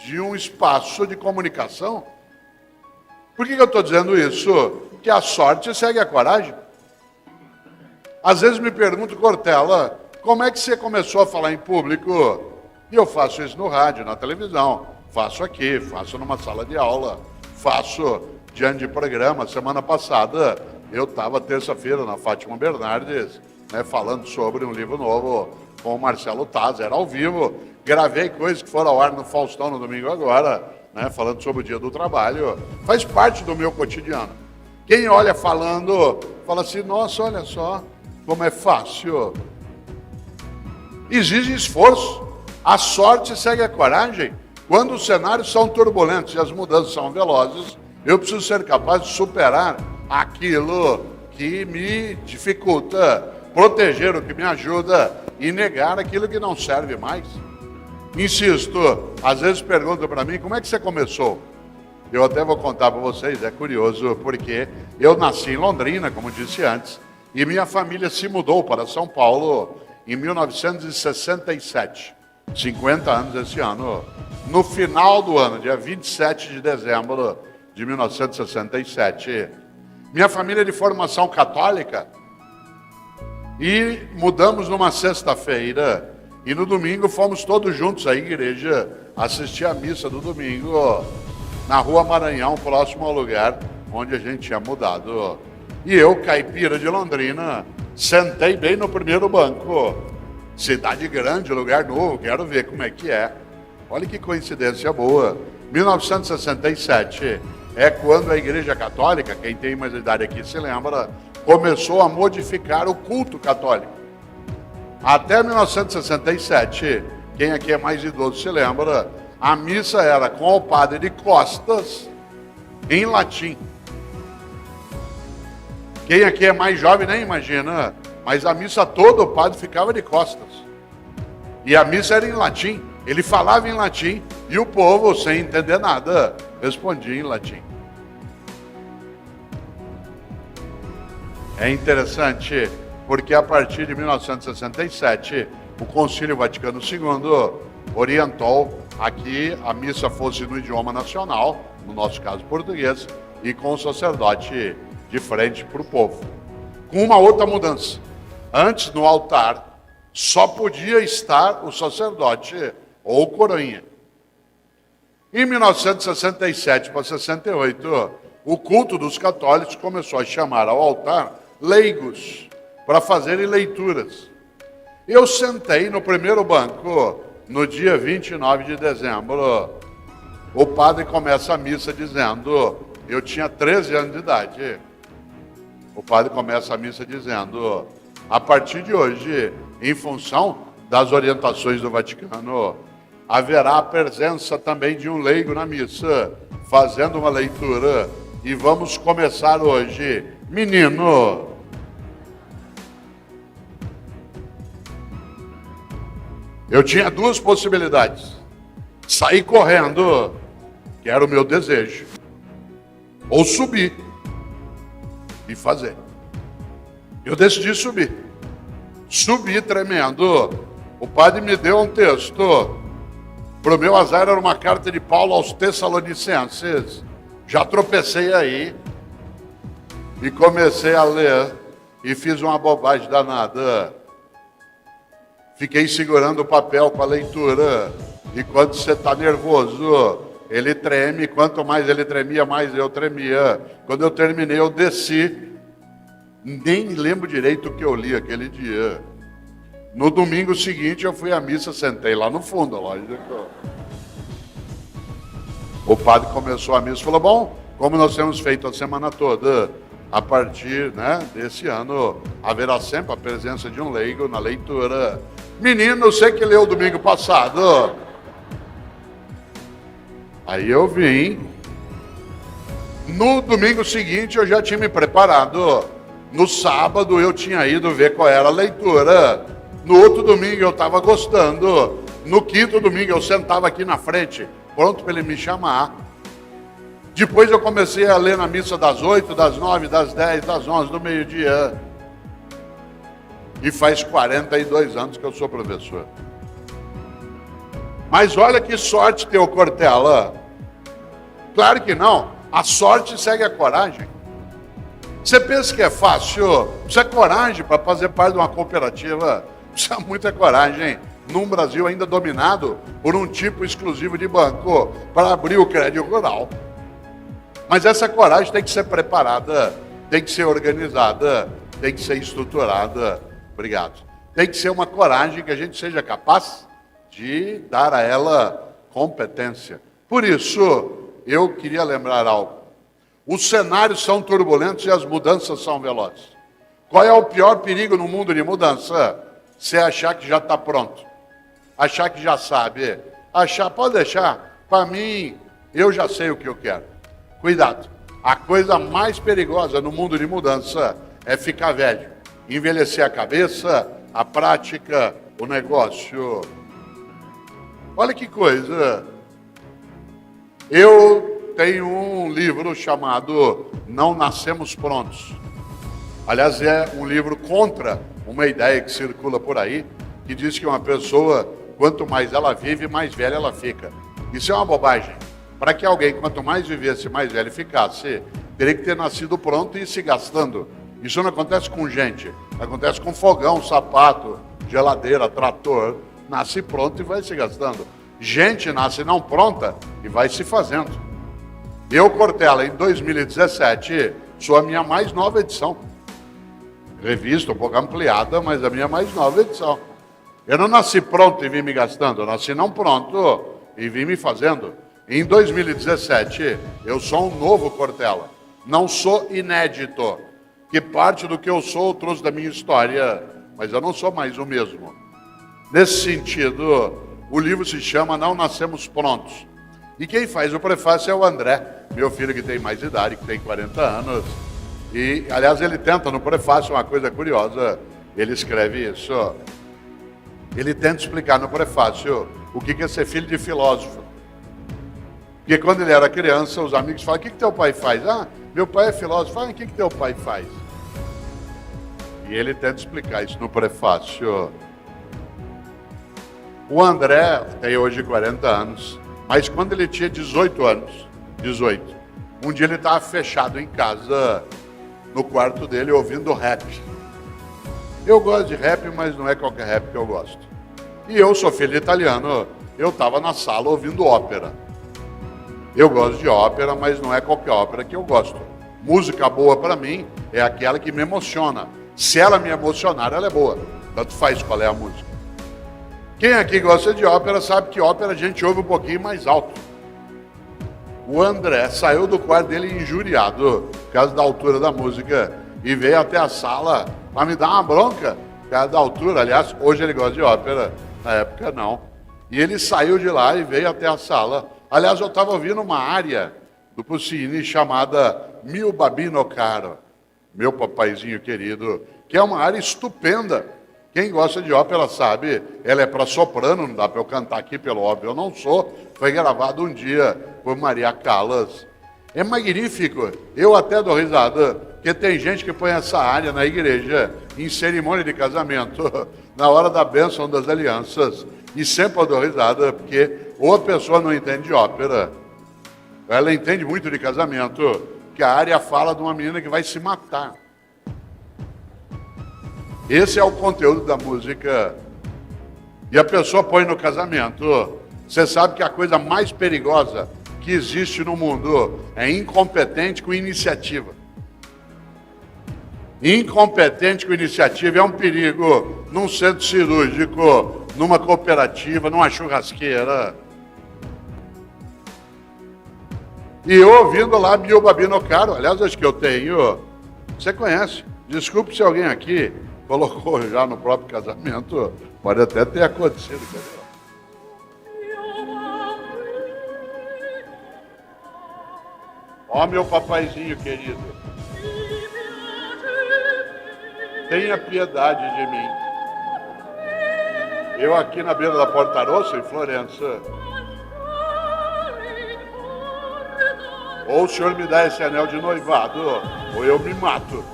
de um espaço de comunicação. Por que eu estou dizendo isso? Que a sorte segue a coragem. Às vezes me pergunto, Cortella, como é que você começou a falar em público? E eu faço isso no rádio, na televisão, faço aqui, faço numa sala de aula, faço diante de programa. Semana passada, eu estava terça-feira na Fátima Bernardes, né, falando sobre um livro novo com o Marcelo Taz, era ao vivo, gravei coisas que foram ao ar no Faustão no domingo agora, né, falando sobre o Dia do Trabalho, faz parte do meu cotidiano. Quem olha falando, fala assim, nossa, olha só como é fácil. Exige esforço, a sorte segue a coragem. Quando os cenários são turbulentos e as mudanças são velozes, eu preciso ser capaz de superar aquilo que me dificulta, proteger o que me ajuda e negar aquilo que não serve mais. Insisto, às vezes perguntam para mim, como é que você começou? Eu até vou contar para vocês, é curioso, porque eu nasci em Londrina, como disse antes, e minha família se mudou para São Paulo em 1967, 50 anos esse ano. No final do ano, dia 27 de dezembro de 1967, minha família é de formação católica, e mudamos numa sexta-feira, e no domingo fomos todos juntos à igreja assistir a missa do domingo na Rua Maranhão, próximo ao lugar onde a gente tinha mudado. E eu, caipira de Londrina, sentei bem no primeiro banco. Cidade grande, lugar novo, quero ver como é que é. Olha que coincidência boa. 1967 é quando a Igreja Católica, quem tem mais idade aqui se lembra, começou a modificar o culto católico. Até 1967, quem aqui é mais idoso se lembra, a missa era com o padre de costas, em latim. Quem aqui é mais jovem nem imagina, mas a missa toda o padre ficava de costas. E a missa era em latim, ele falava em latim, e o povo, sem entender nada, respondia em latim. É interessante, porque a partir de 1967, o Concílio Vaticano II orientou a que a missa fosse no idioma nacional, no nosso caso português, e com o sacerdote de frente para o povo. Com uma outra mudança. Antes, no altar, só podia estar o sacerdote ou o coroinha. Em 1967 para 68, o culto dos católicos começou a chamar ao altar leigos para fazerem leituras. Eu sentei no primeiro banco no dia 29 de dezembro. O padre começa a missa dizendo, eu tinha 13 anos de idade. O padre começa a missa dizendo, a partir de hoje, em função das orientações do Vaticano, haverá a presença também de um leigo na missa, fazendo uma leitura. E vamos começar hoje. Menino, eu tinha duas possibilidades. Sair correndo, que era o meu desejo, ou subir e fazer. Eu decidi subir. Subi tremendo. O padre me deu um texto. Para o meu azar era uma carta de Paulo aos Tessalonicenses. Já tropecei aí e comecei a ler e fiz uma bobagem danada. Fiquei segurando o papel com a leitura. E quando você está nervoso, ele treme. Quanto mais ele tremia, mais eu tremia. Quando eu terminei, eu desci. Nem lembro direito o que eu li aquele dia. No domingo seguinte, eu fui à missa, sentei lá no fundo, lógico. O padre começou a missa e falou, bom, como nós temos feito a semana toda, a partir, desse ano, haverá sempre a presença de um leigo na leitura. Menino, você que leu domingo passado. Aí eu vim. No domingo seguinte, eu já tinha me preparado. No sábado, eu tinha ido ver qual era a leitura. No outro domingo, eu estava gostando. No quinto domingo, eu sentava aqui na frente, pronto para ele me chamar. Depois eu comecei a ler na missa das 8, das 9, das 10, das 11, do meio-dia. E faz 42 anos que eu sou professor. Mas olha que sorte ter o Cortella. Claro que não. A sorte segue a coragem. Você pensa que é fácil? Precisa coragem para fazer parte de uma cooperativa. Precisa muita coragem. Num Brasil ainda dominado por um tipo exclusivo de banco para abrir o crédito rural. Mas essa coragem tem que ser preparada, tem que ser organizada, tem que ser estruturada. Obrigado. Tem que ser uma coragem que a gente seja capaz de dar a ela competência. Por isso, eu queria lembrar algo. Os cenários são turbulentos e as mudanças são velozes. Qual é o pior perigo no mundo de mudança? Você achar que já está pronto. Achar que já sabe. Pode deixar. Para mim, eu já sei o que eu quero. Cuidado. A coisa mais perigosa no mundo de mudança é ficar velho. Envelhecer a cabeça, a prática, o negócio. Olha que coisa. Eu tenho um livro chamado Não Nascemos Prontos. Aliás, é um livro contra uma ideia que circula por aí, que diz que uma pessoa, quanto mais ela vive, mais velha ela fica. Isso é uma bobagem. Para que alguém, quanto mais vivesse, mais velho ficasse, teria que ter nascido pronto e ir se gastando. Isso não acontece com gente. Acontece com fogão, sapato, geladeira, trator. Nasce pronto e vai se gastando. Gente nasce não pronta e vai se fazendo. Eu, Cortella, em 2017, sou a minha mais nova edição. Revista um pouco ampliada, mas a minha mais nova edição. Eu não nasci pronto e vim me gastando, eu nasci não pronto e vim me fazendo. Em 2017, eu sou um novo Cortella. Não sou inédito. Que parte do que eu sou eu trouxe da minha história, mas eu não sou mais o mesmo. Nesse sentido, o livro se chama Não Nascemos Prontos. E quem faz o prefácio é o André, meu filho que tem mais idade, que tem 40 anos. E, aliás, ele tenta no prefácio uma coisa curiosa. Ele escreve isso. Ele tenta explicar no prefácio o que é ser filho de filósofo. Porque quando ele era criança, os amigos falam, o que teu pai faz? Ah, meu pai é filósofo. Ah, o que teu pai faz? E ele tenta explicar isso no prefácio. O André tem hoje 40 anos, mas quando ele tinha 18 anos, um dia ele estava fechado em casa, no quarto dele, ouvindo rap. Eu gosto de rap, mas não é qualquer rap que eu gosto. E eu sou filho de italiano, eu estava na sala ouvindo ópera. Eu gosto de ópera, mas não é qualquer ópera que eu gosto. Música boa para mim é aquela que me emociona. Se ela me emocionar, ela é boa. Tanto faz qual é a música. Quem aqui gosta de ópera sabe que ópera a gente ouve um pouquinho mais alto. O André saiu do quarto dele injuriado por causa da altura da música e veio até a sala para me dar uma bronca por causa da altura. Aliás, hoje ele gosta de ópera, na época não. E ele saiu de lá e veio até a sala. Aliás, eu estava ouvindo uma área do Puccini chamada Mio Babino Caro, meu papaizinho querido, que é uma área estupenda. Quem gosta de ópera sabe, ela é para soprano, não dá para eu cantar aqui, pelo óbvio, eu não sou. Foi gravado um dia por Maria Callas. É magnífico, eu até dou risada, porque tem gente que põe essa área na igreja, em cerimônia de casamento, na hora da bênção das alianças, e sempre eu dou risada, porque ou a pessoa não entende de ópera, ela entende muito de casamento, que a área fala de uma menina que vai se matar. Esse é o conteúdo da música. E a pessoa põe no casamento. Você sabe que a coisa mais perigosa que existe no mundo é incompetente com iniciativa. Incompetente com iniciativa é um perigo num centro cirúrgico, numa cooperativa, numa churrasqueira. E eu ouvindo lá Mio Babino Caro, aliás, acho que eu tenho. Você conhece? Desculpe se alguém aqui colocou já no próprio casamento, pode até ter acontecido, entendeu? Ó, meu papaizinho querido, tenha piedade de mim. Eu aqui na beira da Porta Rossa, em Florença, ou o senhor me dá esse anel de noivado, ou eu me mato.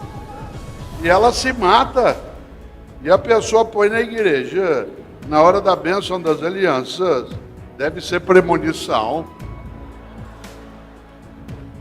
E ela se mata, e a pessoa põe na igreja, na hora da bênção das alianças, deve ser premonição.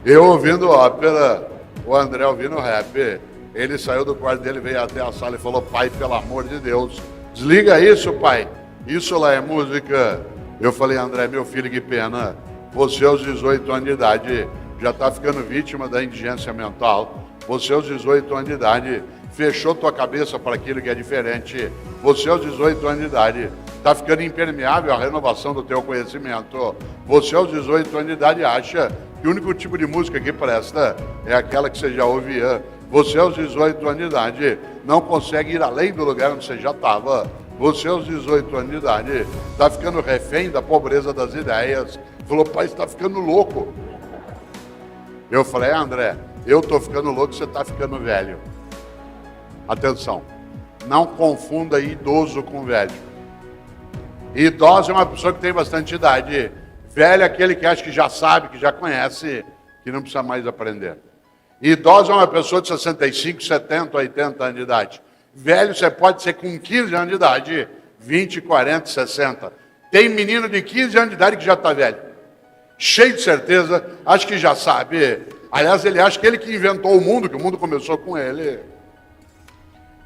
Eu ouvindo ópera, o André ouvindo rap. Ele saiu do quarto dele, veio até a sala e falou: pai, pelo amor de Deus, desliga isso, pai. Isso lá é música. Eu falei: André, meu filho, que pena. Você aos 18 anos de idade já está ficando vítima da indigência mental. Você aos 18 anos de idade fechou tua cabeça para aquilo que é diferente. Você aos 18 anos de idade está ficando impermeável à renovação do teu conhecimento. Você aos 18 anos de idade acha que o único tipo de música que presta é aquela que você já ouvia. Você aos 18 anos de idade não consegue ir além do lugar onde você já estava. Você aos 18 anos de idade está ficando refém da pobreza das ideias. Falou: pai, você está ficando louco. Eu falei: André, eu estou ficando louco, você está ficando velho. Atenção, não confunda idoso com velho. Idoso é uma pessoa que tem bastante idade. Velho é aquele que acha que já sabe, que já conhece, que não precisa mais aprender. Idoso é uma pessoa de 65, 70, 80 anos de idade. Velho você pode ser com 15 anos de idade, 20, 40, 60. Tem menino de 15 anos de idade que já está velho. Cheio de certeza, acha que já sabe. Aliás, ele acha que ele que inventou o mundo, que o mundo começou com ele.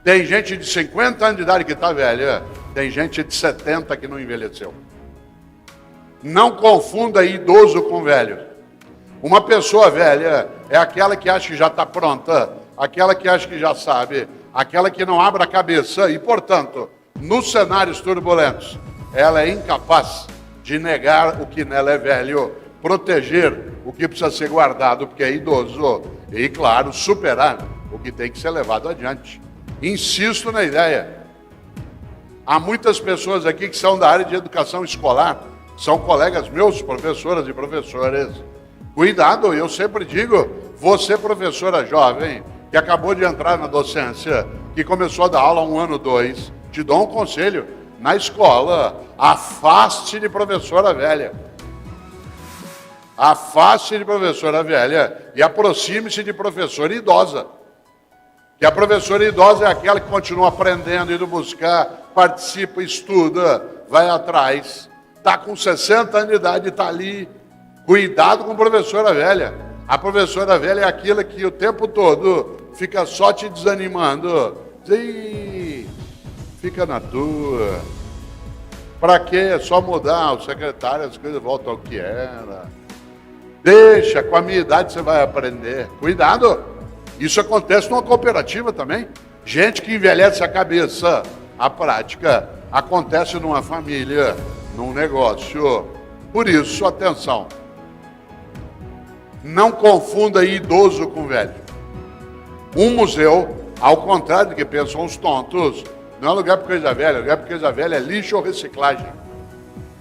Tem gente de 50 anos de idade que está velha. Tem gente de 70 que não envelheceu. Não confunda idoso com velho. Uma pessoa velha é aquela que acha que já está pronta, aquela que acha que já sabe, aquela que não abre a cabeça e, portanto, nos cenários turbulentos, ela é incapaz de negar o que nela é velho, proteger o que precisa ser guardado porque é idoso e, claro, superar o que tem que ser levado adiante. Insisto na ideia. Há muitas pessoas aqui que são da área de educação escolar, são colegas meus, professoras e professores. Cuidado, eu sempre digo, você professora jovem, que acabou de entrar na docência, que começou a dar aula 1 ano, 2, te dou um conselho, na escola, afaste de professora velha. Afaste de professora velha e aproxime-se de professora idosa. Que a professora idosa é aquela que continua aprendendo, indo buscar, participa, estuda, vai atrás. Está com 60 anos de idade, está ali. Cuidado com a professora velha. A professora velha é aquela que o tempo todo fica só te desanimando. Ih, fica na tua. Para quê? É só mudar o secretário, as coisas voltam ao que era. Deixa, com a minha idade você vai aprender. Cuidado. Isso acontece numa cooperativa também. Gente que envelhece a cabeça. A prática acontece numa família, num negócio. Por isso, atenção. Não confunda idoso com velho. Um museu, ao contrário do que pensam os tontos, não é lugar para coisa velha. Lugar para coisa velha é lixo ou reciclagem.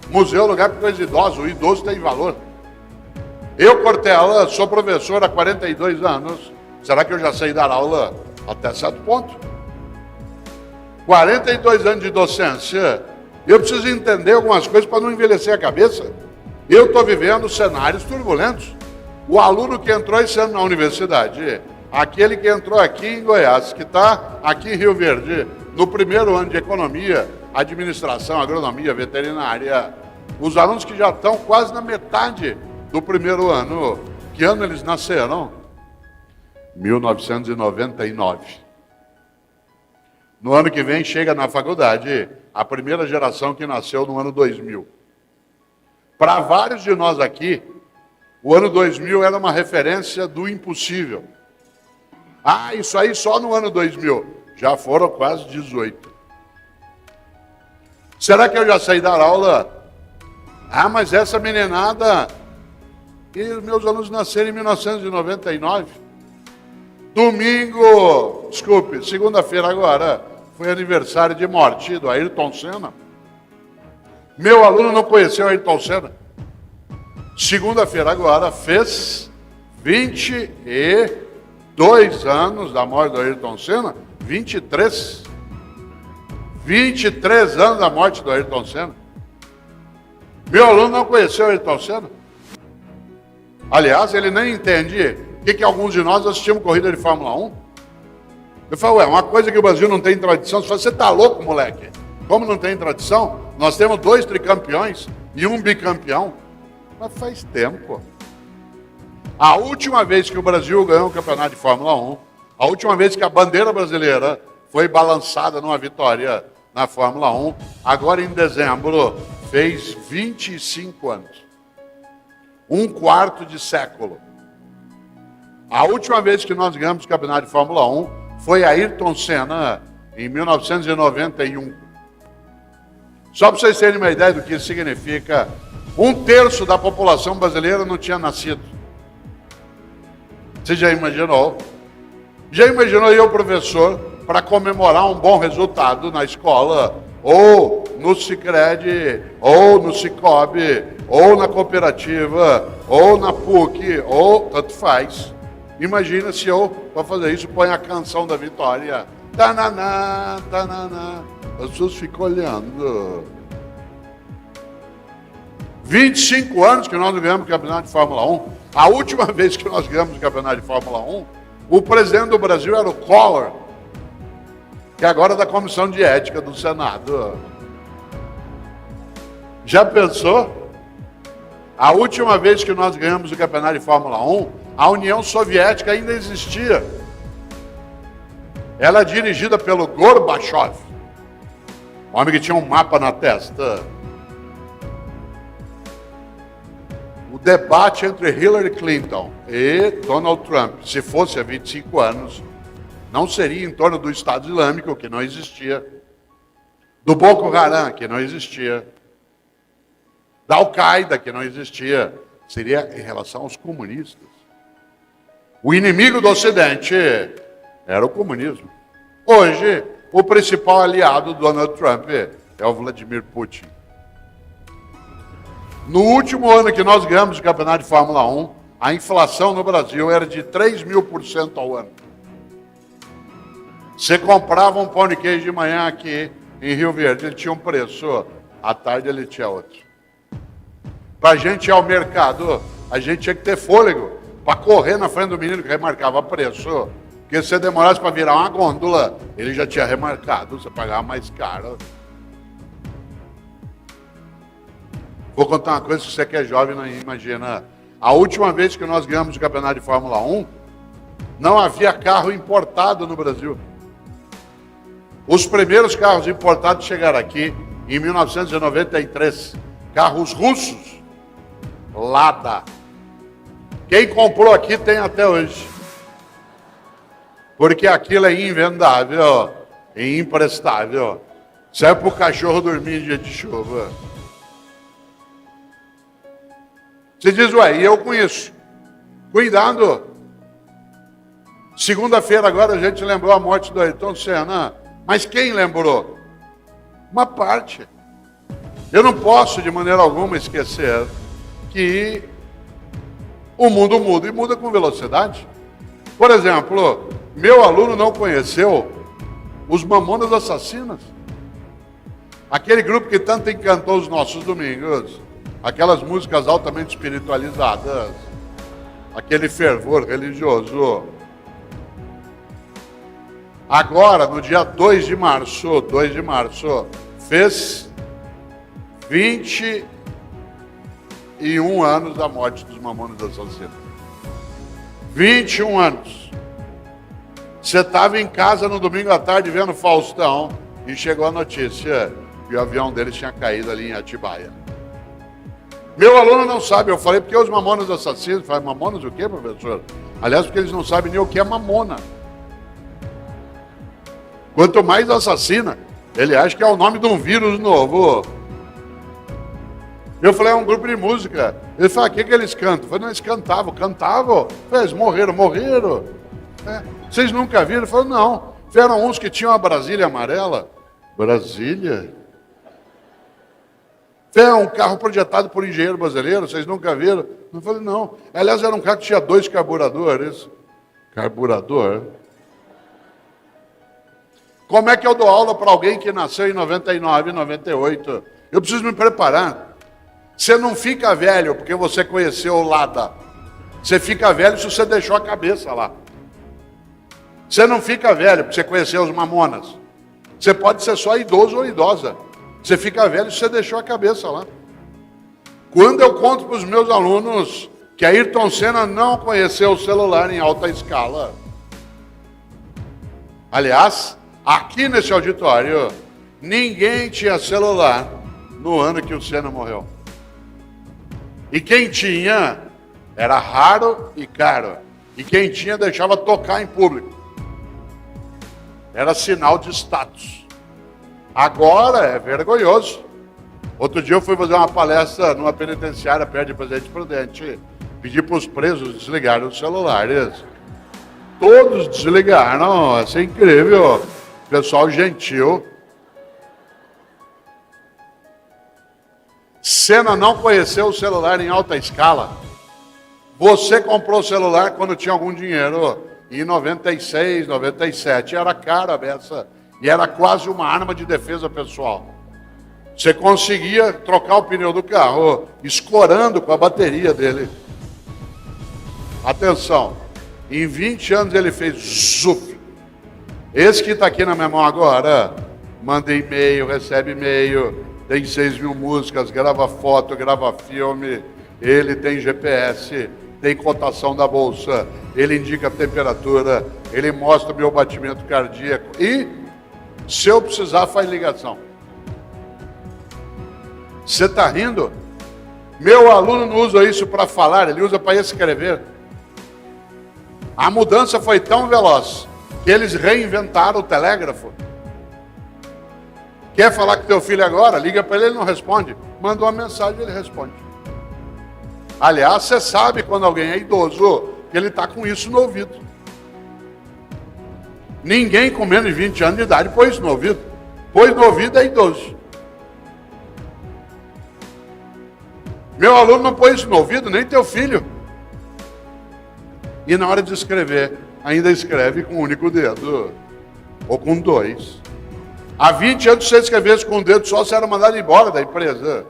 Museu é lugar para coisa idosa. O idoso tem valor. Eu, Cortella, sou professor há 42 anos. Será que eu já sei dar aula? Até certo ponto. 42 anos de docência. Eu preciso entender algumas coisas para não envelhecer a cabeça. Eu estou vivendo cenários turbulentos. O aluno que entrou esse ano na universidade, aquele que entrou aqui em Goiás, que está aqui em Rio Verde, no primeiro ano de economia, administração, agronomia, veterinária, os alunos que já estão quase na metade do primeiro ano. Que ano eles nasceram? 1999. No ano que vem chega na faculdade a primeira geração que nasceu no ano 2000. Para vários de nós aqui, o ano 2000 era uma referência do impossível. Ah, isso aí só no ano 2000. Já foram quase 18. Será que eu já sei dar aula? Ah, mas essa meninada... E os meus alunos nasceram em 1999. Domingo, desculpe, segunda-feira agora, foi aniversário de morte do Ayrton Senna. Meu aluno não conheceu Ayrton Senna. Segunda-feira agora fez 22 anos da morte do Ayrton Senna. 23. 23 anos da morte do Ayrton Senna. Meu aluno não conheceu Ayrton Senna. Aliás, ele nem entende o que alguns de nós assistimos corrida de Fórmula 1. Eu falo, uma coisa que o Brasil não tem tradição. Você está louco, moleque? Como não tem tradição? Nós temos 2 tricampeões, e um bicampeão. Mas faz tempo. A última vez que o Brasil ganhou o campeonato de Fórmula 1, a última vez que a bandeira brasileira foi balançada numa vitória na Fórmula 1, agora em dezembro, fez 25 anos. Um quarto de século. A última vez que nós ganhamos o campeonato de Fórmula 1 foi Ayrton Senna, em 1991. Só para vocês terem uma ideia do que isso significa, 1/3 da população brasileira não tinha nascido. Você já imaginou? Já imaginou eu, professor, para comemorar um bom resultado na escola, ou no Sicredi, ou no Sicobi, ou na cooperativa, ou na PUC, ou tanto faz. Imagina se eu, para fazer isso, ponho a canção da vitória. Tananá, tananá. As pessoas ficam olhando. 25 anos que nós não ganhamos o campeonato de Fórmula 1. A última vez que nós ganhamos o campeonato de Fórmula 1, o presidente do Brasil era o Collor, que agora é da Comissão de Ética do Senado. Já pensou? A última vez que nós ganhamos o campeonato de Fórmula 1, a União Soviética ainda existia. Ela é dirigida pelo Gorbachev, um homem que tinha um mapa na testa. O debate entre Hillary Clinton e Donald Trump, se fosse há 25 anos, não seria em torno do Estado Islâmico, que não existia, do Boko Haram, que não existia, da Al-Qaeda, que não existia, seria em relação aos comunistas. O inimigo do Ocidente era o comunismo. Hoje, o principal aliado do Donald Trump é o Vladimir Putin. No último ano que nós ganhamos o campeonato de Fórmula 1, a inflação no Brasil era de 3.000% ao ano. Você comprava um pão de queijo de manhã aqui em Rio Verde, ele tinha um preço, à tarde ele tinha outro. Para a gente ir ao mercado, a gente tinha que ter fôlego para correr na frente do menino que remarcava preço. Porque se você demorasse para virar uma gôndola, ele já tinha remarcado, você pagava mais caro. Vou contar uma coisa que você que é jovem não imagina. A última vez que nós ganhamos o campeonato de Fórmula 1, não havia carro importado no Brasil. Os primeiros carros importados chegaram aqui em 1993. Carros russos. Lada. Quem comprou aqui tem até hoje. Porque aquilo é invendável e imprestável. Serve para o cachorro dormir em dia de chuva. Você diz, ué, e eu com isso? Cuidado. Segunda-feira agora a gente lembrou a morte do Ayrton Senna. Mas quem lembrou? Uma parte. Eu não posso de maneira alguma esquecer que o mundo muda e muda com velocidade. Por exemplo, meu aluno não conheceu os Mamonas Assassinas. Aquele grupo que tanto encantou os nossos domingos. Aquelas músicas altamente espiritualizadas. Aquele fervor religioso. Agora, no dia 2 de março, fez 21 anos da morte dos Mamonas Assassinas. 21 anos. Você estava em casa no domingo à tarde vendo Faustão e chegou a notícia que o avião deles tinha caído ali em Atibaia. Meu aluno não sabe, eu falei porque os Mamonas Assassinos. Eu falei, Mamonas o quê, professor? Aliás, porque eles não sabem nem o que é mamona. Quanto mais assassina, ele acha que é o nome de um vírus novo. Eu falei, é um grupo de música. Ele falou, o que eles cantam? Eu falei, não, eles cantavam. Eu falei, eles morreram. É. Vocês nunca viram? Ele falou, não. Eram uns que tinham a Brasília amarela. Brasília? É um carro projetado por engenheiro brasileiro, vocês nunca viram? Eu falei, não. Aliás, era um carro que tinha 2 carburadores. Carburador? Como é que eu dou aula para alguém que nasceu em 99, 98? Eu preciso me preparar. Você não fica velho porque você conheceu o Lada. Você fica velho se você deixou a cabeça lá. Você não fica velho porque você conheceu os Mamonas. Você pode ser só idoso ou idosa. Você fica velho se você deixou a cabeça lá. Quando eu conto para os meus alunos que Ayrton Senna não conheceu o celular em alta escala. Aliás, aqui nesse auditório, ninguém tinha celular no ano que o Senna morreu. E quem tinha era raro e caro. E quem tinha deixava tocar em público. Era sinal de status. Agora é vergonhoso. Outro dia eu fui fazer uma palestra numa penitenciária perto de Presidente Prudente. Pedi para os presos desligarem os celulares. Todos desligaram. Isso é incrível. Pessoal gentil. Senna não conheceu o celular em alta escala. Você comprou o celular quando tinha algum dinheiro. Em 96, 97, era caro a beça. E era quase uma arma de defesa pessoal. Você conseguia trocar o pneu do carro, escorando com a bateria dele. Atenção, em 20 anos ele fez zuf. Esse que está aqui na minha mão agora, manda e-mail, recebe e-mail, tem 6 mil músicas, grava foto, grava filme, ele tem GPS, tem cotação da bolsa, ele indica a temperatura, ele mostra o meu batimento cardíaco e, se eu precisar, faz ligação. Você está rindo? Meu aluno não usa isso para falar, ele usa para escrever. A mudança foi tão veloz que eles reinventaram o telégrafo. Quer falar com teu filho agora? Liga para ele, ele não responde. Manda uma mensagem, ele responde. Aliás, você sabe quando alguém é idoso, que ele está com isso no ouvido. Ninguém com menos de 20 anos de idade põe isso no ouvido. Põe no ouvido é idoso. Meu aluno não põe isso no ouvido, nem teu filho. E na hora de escrever, ainda escreve com um único dedo. Ou com 2. Há 20 anos, se você escrevesse com um dedo só, você era mandado embora da empresa.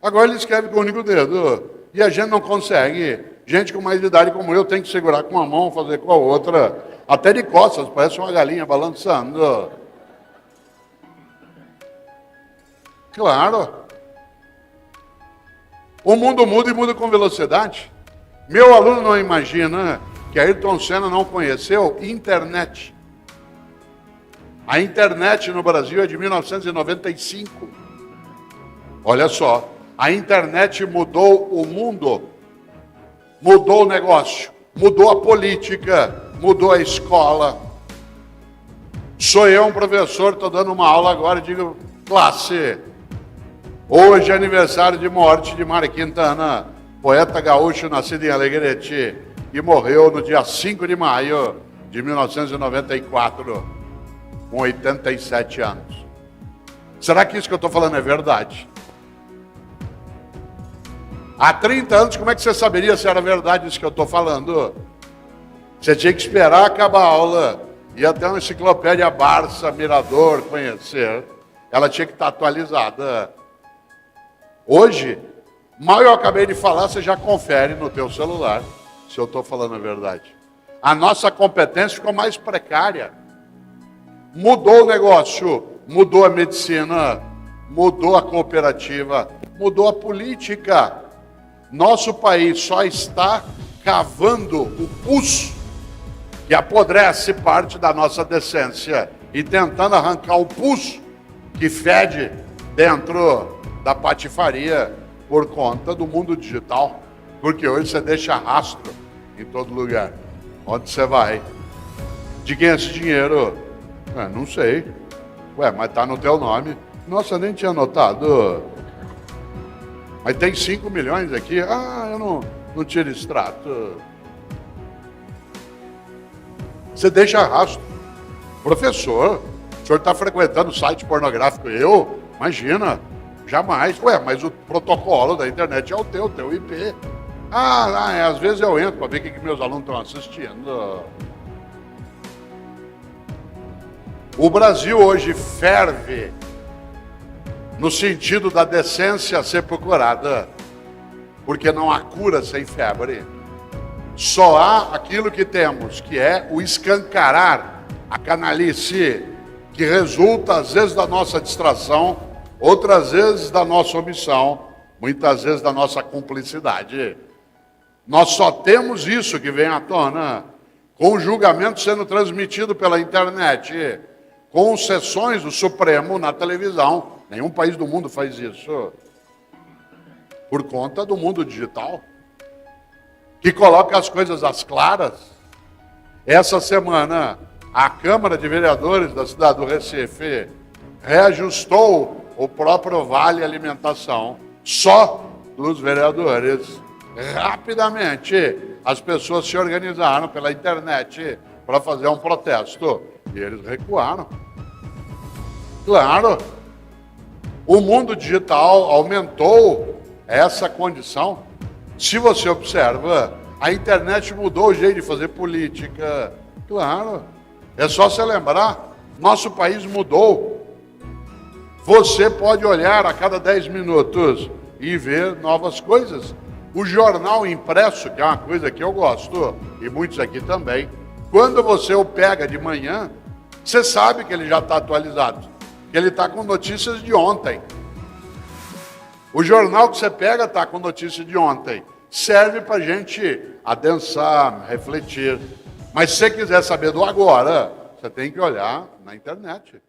Agora ele escreve com um único dedo. E a gente não consegue. Gente com mais idade como eu tem que segurar com uma mão, fazer com a outra. Até de costas, parece uma galinha balançando. Claro. O mundo muda e muda com velocidade. Meu aluno não imagina que Ayrton Senna não conheceu internet. A internet no Brasil é de 1995. Olha só, a internet mudou o mundo, mudou o negócio, mudou a política, mudou a escola. Sou eu um professor, estou dando uma aula agora e digo, classe, hoje é aniversário de morte de Mário Quintana, poeta gaúcho nascido em Alegrete, e morreu no dia 5 de maio de 1994. Com 87 anos. Será que isso que eu estou falando é verdade? Há 30 anos, como é que você saberia se era verdade isso que eu estou falando? Você tinha que esperar acabar a aula, ir até uma enciclopédia Barça, Mirador, conhecer. Ela tinha que estar atualizada. Hoje, mal eu acabei de falar, você já confere no teu celular se eu estou falando a verdade. A nossa competência ficou mais precária. Mudou o negócio, mudou a medicina, mudou a cooperativa, mudou a política. Nosso país só está cavando o pulso que apodrece parte da nossa decência e tentando arrancar o pulso que fede dentro da patifaria por conta do mundo digital. Porque hoje você deixa rastro em todo lugar. Onde você vai? De quem é esse dinheiro? Não sei. Ué, mas tá no teu nome. Nossa, nem tinha notado. Mas tem 5 milhões aqui. Eu não tiro extrato. Você deixa rastro. Professor, o senhor está frequentando site pornográfico? Eu? Imagina. Jamais. Ué, mas o protocolo da internet é o teu IP. Às vezes eu entro para ver o que meus alunos estão assistindo. O Brasil hoje ferve no sentido da decência ser procurada, porque não há cura sem febre. Só há aquilo que temos, que é o escancarar a canalice, que resulta às vezes da nossa distração, outras vezes da nossa omissão, muitas vezes da nossa cumplicidade. Nós só temos isso que vem à tona, com o julgamento sendo transmitido pela internet, com sessões do Supremo na televisão. Nenhum país do mundo faz isso. Por conta do mundo digital, que coloca as coisas às claras. Essa semana, a Câmara de Vereadores da cidade do Recife reajustou o próprio Vale Alimentação, só dos vereadores. Rapidamente, as pessoas se organizaram pela internet para fazer um protesto. E eles recuaram. Claro, o mundo digital aumentou essa condição. Se você observa, a internet mudou o jeito de fazer política. Claro, é só você lembrar, nosso país mudou. Você pode olhar a cada 10 minutos e ver novas coisas. O jornal impresso, que é uma coisa que eu gosto, e muitos aqui também, quando você o pega de manhã, você sabe que ele já está atualizado, que ele está com notícias de ontem. O jornal que você pega está com notícias de ontem. Serve para a gente adensar, refletir. Mas se você quiser saber do agora, você tem que olhar na internet.